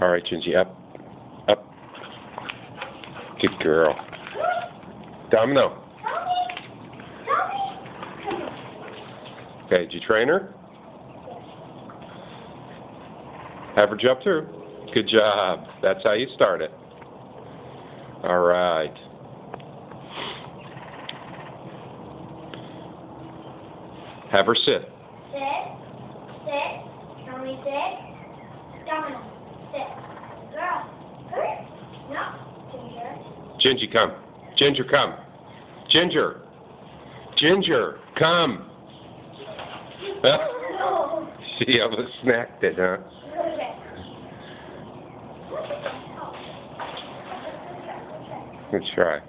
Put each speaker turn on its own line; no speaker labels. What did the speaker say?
All right, Gingy, up. Up. Good girl. Domino. Okay, did you train her? Have her jump through. Good job. That's how you start it. All right. Have her sit.
Sit. Sit. Tell me sit. Domino. Sit. Girl. Hurry. No. Ginger.
Gingy, come. Ginger, come. Ginger. Ginger, come.
No.
She almost snacked it, huh?
Okay.
Let's try.